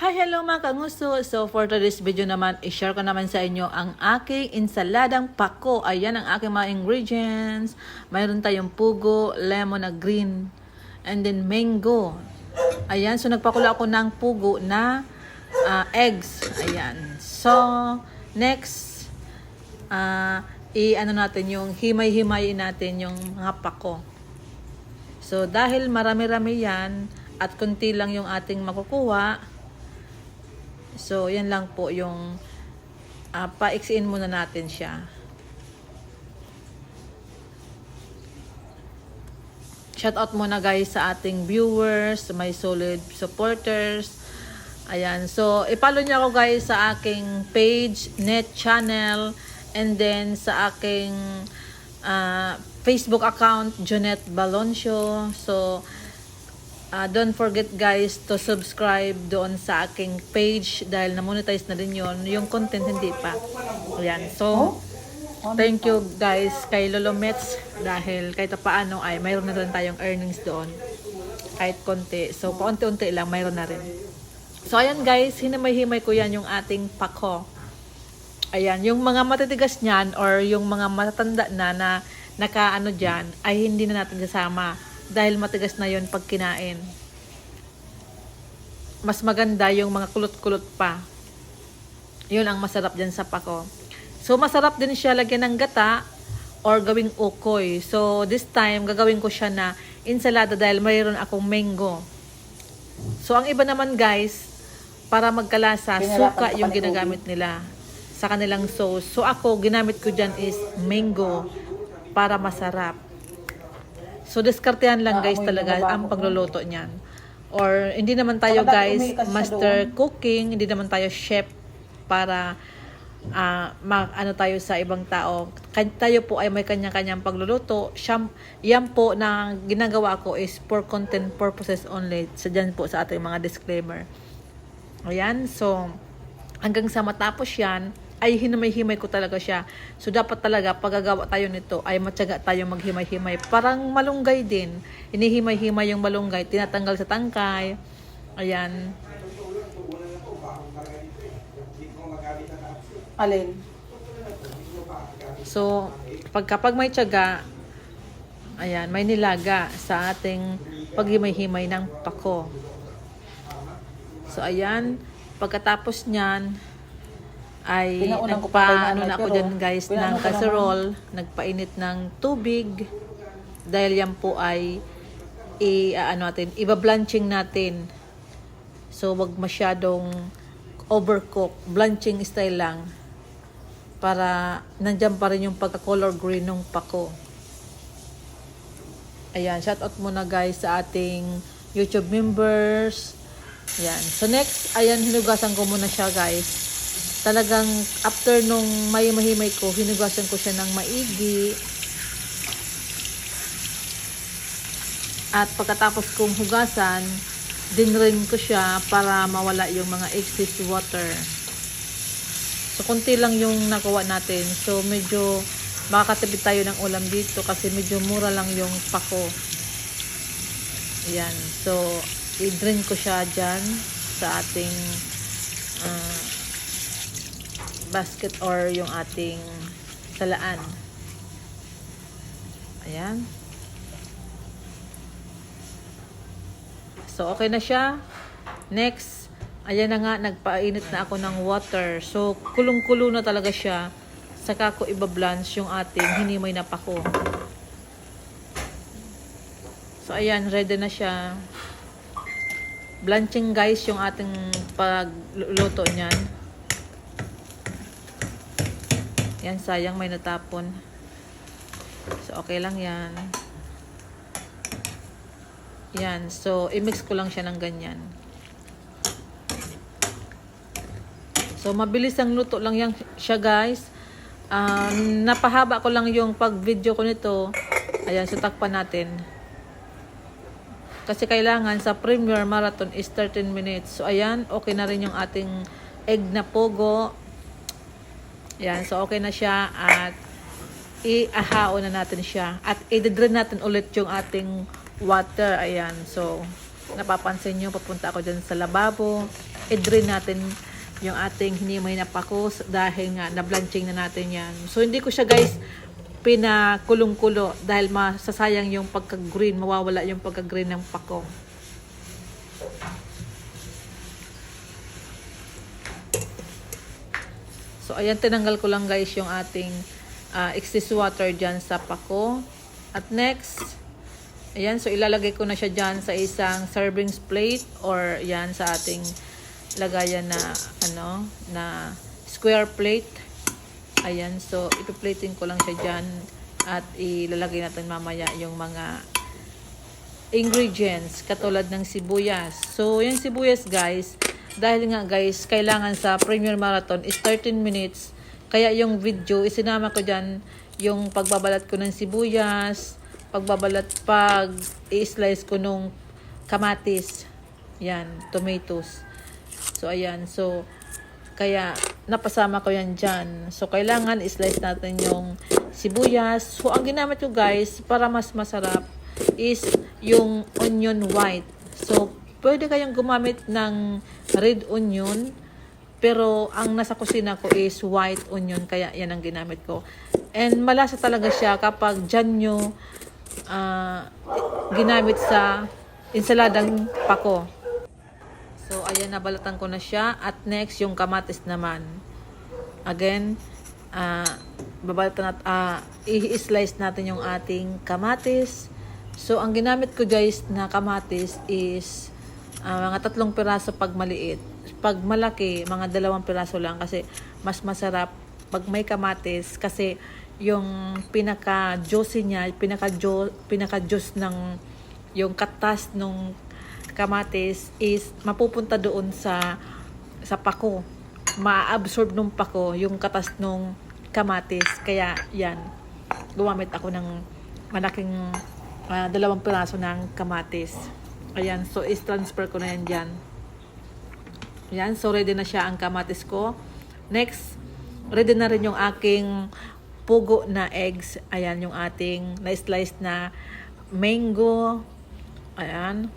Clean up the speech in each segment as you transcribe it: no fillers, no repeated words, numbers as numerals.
Hi, hello mga kanguso. So for today's video naman, i-share ko naman sa inyo ang aking insaladang pako. Ayan ang aking mga ingredients. Mayroon tayong pugo, lemon na green, and then mango. Ayan, so nagpakulo ako ng pugo na eggs. Ayan. So next, i-ano natin yung himay-himayin natin yung mga pako. So dahil marami-rami yan at konti lang yung ating makukuha, so, yan lang po yung paiksiin muna natin siya. Shout out muna guys sa ating viewers, my solid supporters. Ayan. So, i-follow niyo ako guys sa aking page, net channel, and then sa aking Facebook account, Jonette Baloncio. So, don't forget guys to subscribe doon sa aking page dahil na-monetize na din yon. Yung content hindi pa. Ayan. So, thank you guys kay Lolo Mets dahil kahit paano ay mayroon na rin tayong earnings doon. Kahit konti. So, paunti-unti lang mayroon na rin. So, ayan guys, hinimay-himay ko yan yung ating pako. Ayan. Yung mga matitigas niyan or yung mga matatanda na nakaano dyan ay hindi na natin kasama. Dahil matigas na yon pag kinain. Mas maganda yung mga kulot-kulot pa. Yun ang masarap dyan sa pako. So, masarap din siya lagyan ng gata or gawing ukoy. So, this time, gagawin ko siya na ensalada dahil mayroon akong mango. So, ang iba naman guys, para magkalasa, suka yung ginagamit nila sa kanilang sauce. So, ako, ginamit ko dyan is mango para masarap. So, diskartehan lang guys talaga ang pagluluto niyan. Or, hindi naman tayo guys master cooking, hindi naman tayo chef para ano tayo sa ibang tao. Tayo po ay may kanya-kanyang pagluluto. Yan po na ginagawa ko is for content purposes only. So, dyan po sa ating mga disclaimer. Ayan, so, hanggang sa matapos yan, ay hinimay-himay ko talaga siya. So, dapat talaga, pagagawa tayo nito, ay matyaga tayo maghimay-himay. Parang malunggay din. Hinihimay-himay yung malunggay. Tinatanggal sa tangkay. Ayan. Alin? So, kapag may tiyaga, ayan, may nilaga sa ating paghimay-himay ng pako. So, ayan. Pagkatapos niyan, ay nagpaano na ako dyan guys ng casserole, nagpainit ng tubig dahil yan po ay iba-blanching natin. So wag masyadong overcook, blanching style lang para nandiyan pa rin yung pagka-color green ng pako. Ayan, shout out muna guys sa ating YouTube members. Ayan. So next, ayan, hinugasan ko muna siya guys. Talagang after nung mahimay ko, hinugasan ko siya ng maigi. At pagkatapos kong hugasan, dinrain ko siya para mawala yung mga excess water. So, konti lang yung nakuha natin. So, medyo makakatipid tayo ng ulam dito kasi medyo mura lang yung pako. Ayan. So, i-drain ko siya dyan sa ating basket or yung ating salaan. Ayan. So, okay na siya. Next, ayan na nga, nagpainit na ako ng water. So, kulong-kulo na talaga siya. Saka ko iba-blanch yung ating hinimay na pako. So, ayan, ready na siya. Blanching guys yung ating pagluto niyan. Yan, sayang may natapon. So, okay lang yan. Yan. So, i-mix ko lang siya ng ganyan. So, mabilis ang luto lang yan siya, guys. Napahaba ko lang yung pag-video ko nito. Ayan, so takpan natin. Kasi kailangan sa Premier Marathon is 13 minutes. So, ayan, okay na rin yung ating egg na pogo. Ayan, so okay na siya at i-ahao na natin siya. At i-drain natin ulit yung ating water. Ayan, so napapansin nyo, papunta ako dyan sa lababo. i-drain natin yung ating hinimay na pako dahil nga na-blanching na natin yan. So, hindi ko siya guys pinakulong-kulo dahil masasayang yung pagka-green, mawawala yung pagka-green ng pako. So, ayan, tinanggal ko lang guys yung ating excess water dyan sa pako. At next, ayan, so ilalagay ko na siya dyan sa isang serving plate or yan sa ating lagayan na, na square plate. Ayan, so ipiplating ko lang siya dyan at ilalagay natin mamaya yung mga ingredients katulad ng sibuyas. So, yung sibuyas guys, dahil nga guys, kailangan sa Premier Marathon is 13 minutes. Kaya yung video, isinama ko dyan yung pagbabalat ko ng sibuyas, i-slice ko nung kamatis. Yan, tomatoes. So, ayan. So, kaya napasama ko yan dyan. So, kailangan i-slice natin yung sibuyas. So, ang ginamit ko guys, para mas masarap, is yung onion white. So, pwede kayong gumamit ng red onion, pero ang nasa kusina ko is white onion, kaya yan ang ginamit ko. And malasa talaga siya kapag dyan nyo ginamit sa ensaladang pako. So, ayan, nabalatan ko na siya. At next, yung kamatis naman. Again, babalatan i-slice natin yung ating kamatis. So, ang ginamit ko guys na kamatis is mga 3 piraso pag maliit. Pag malaki, mga 2 piraso lang kasi mas masarap pag may kamatis kasi yung pinaka-juicy niya, pinaka-juice ng yung katas ng kamatis is mapupunta doon sa pako. Ma-absorb ng pako yung katas ng kamatis. Kaya yan, gumamit ako ng malaking 2 piraso ng kamatis. Ayan, so is-transfer ko na yan dyan. Ayan, so ready na siya ang kamatis ko. Next, ready na rin yung aking pugo na eggs. Ayan, yung ating na-slice na mango. Ayan.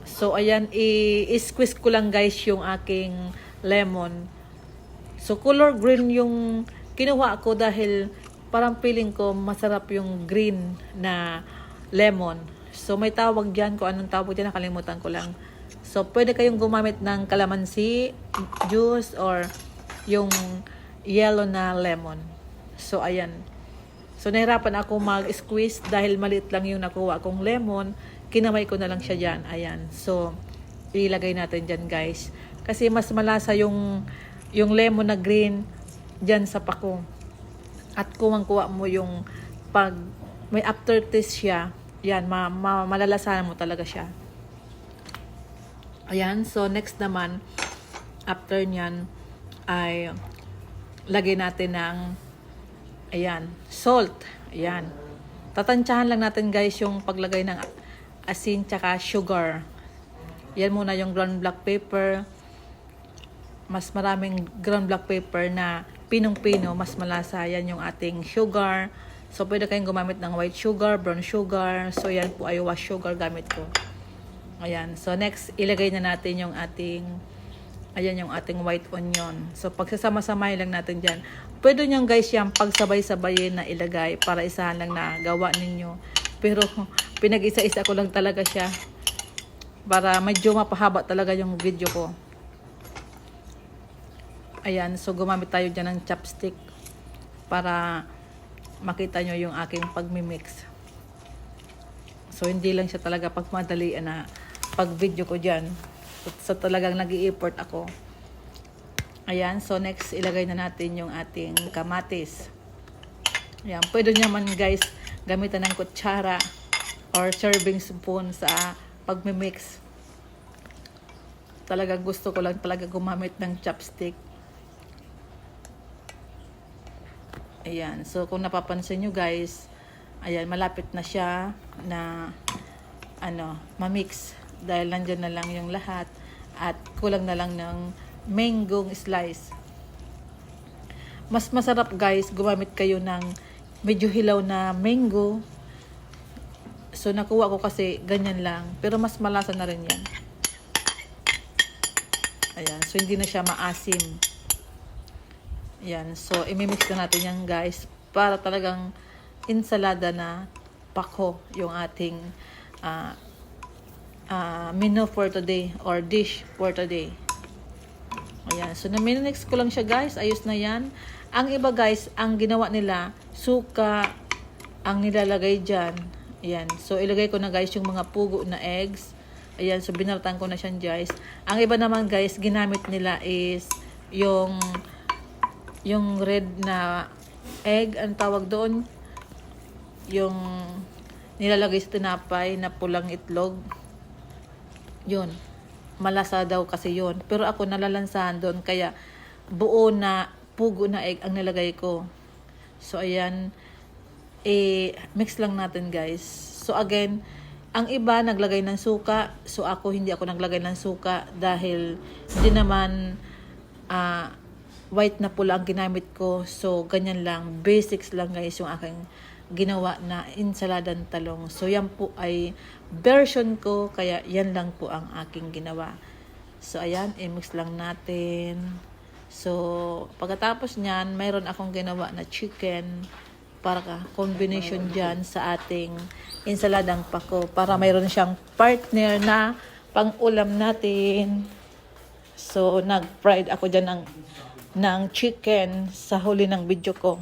So, ayan, i-squeeze ko lang guys yung aking lemon. So, color green yung kinuha ko dahil parang feeling ko masarap yung green na lemon. So, may tawag dyan. Kung anong tawag dyan, nakalimutan ko lang. So, pwede kayong gumamit ng calamansi juice or yung yellow na lemon. So, ayan. So, nahirapan ako mag-squeeze dahil maliit lang yung nakuha kong lemon. Kinamay ko na lang siya dyan. Ayan. So, ilagay natin dyan, guys. Kasi mas malasa yung lemon na green dyan sa pako. At kuwang-kuwa mo yung pag may aftertaste siya, yan, malalasahan mo talaga siya. Ayan. So, next naman, after nyan, ay lagay natin ng ayan, salt. Ayan. Tatansyahan lang natin guys yung paglagay ng asin tsaka sugar. Yan muna yung ground black pepper. Mas maraming ground black pepper na pinong-pino, mas malasa. Yan yung ating sugar. So, pwede kayong gumamit ng white sugar, brown sugar. So, yan po ay wash sugar gamit ko. Ayan. So, next, ilagay na natin yung ating ayan yung ating white onion. So, pagsasama-samahin lang natin dyan. Pwede nyo guys yung pagsabay-sabayin na ilagay para isahan lang na gawa ninyo. Pero, pinag-isa-isa ko lang talaga siya. Para medyo mapahaba talaga yung video ko. Ayan. So, gumamit tayo dyan ng chopstick. Para makita nyo yung aking pagmimix. So, hindi lang siya talaga pagmadalian na pag-video ko dyan. So, talagang nag-i-effort ako. Ayan. So, next, ilagay na natin yung ating kamatis. Ayan. Pwede naman, guys, gamitan ng kutsara or serving spoon sa pagmimix. Talagang gusto ko lang talaga gumamit ng chopstick. Ayan. So, kung napapansin nyo, guys, ayan, malapit na siya na, mamix. Dahil nandyan na lang yung lahat at kulang na lang ng mango slice. Mas masarap guys gumamit kayo ng medyo hilaw na mango. So nakuha ko kasi ganyan lang, pero mas malasa na rin yan. Ayan, so hindi na siya maasim. Ayan, so imimix na natin yan guys para talagang ensalada na pako yung ating menu for today or dish for today. Ayan, so na-minix ko lang siya guys, ayos na yan. Ang iba guys, ang ginawa nila, suka ang nilalagay dyan. Ayan, so ilagay ko na guys yung mga pugo na eggs. Ayan, so binaltan ko na siya guys. Ang iba naman guys, ginamit nila is yung red na egg, ang tawag doon. Yung nilalagay sa tinapay na pulang itlog. Yun. Malasa daw kasi yun. Pero ako nalalansahan doon, kaya buo na pugo na egg ang nilagay ko. So, ayan. Mix lang natin guys. So, again, ang iba naglagay ng suka, so hindi ako naglagay ng suka dahil hindi naman white na pula ang ginamit ko. So ganyan lang, basics lang guys yung aking ginawa na ensaladang talong. So yan po ay version ko, kaya yan lang po ang aking ginawa. So ayan, i-mix lang natin. So pagkatapos niyan, mayroon akong ginawa na chicken para combination dyan sa ating ensaladang pako, para mayroon siyang partner na pang-ulam natin. So, nag-fried ako dyan ng chicken sa huli ng video ko.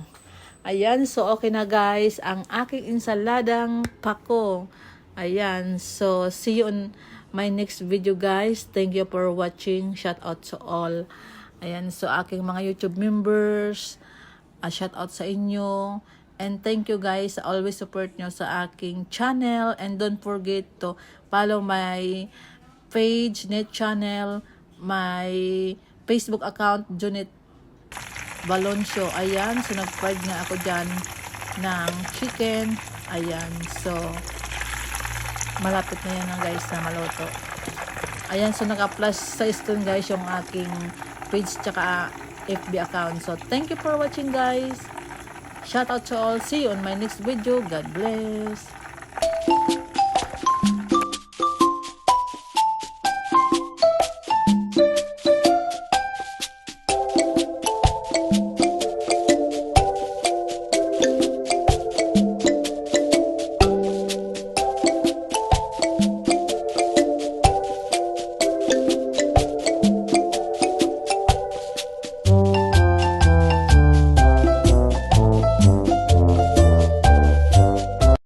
Ayan, so okay na guys, ang aking ensaladang pako. Ayan, so see you on my next video guys. Thank you for watching. Shout out to all. Ayan, so aking mga YouTube members, shout out sa inyo. And thank you guys, always support nyo sa aking channel. And don't forget to follow my page, net channel, my Facebook account, Junet Baloncio. Ayan, so nag-fried nga ako dyan ng chicken. Ayan, so malapit na yan guys na maluto. Ayan, so naka-plus sa screen guys yung aking page tsaka FB account. So thank you for watching guys. Shout out to all. See you on my next video. God bless.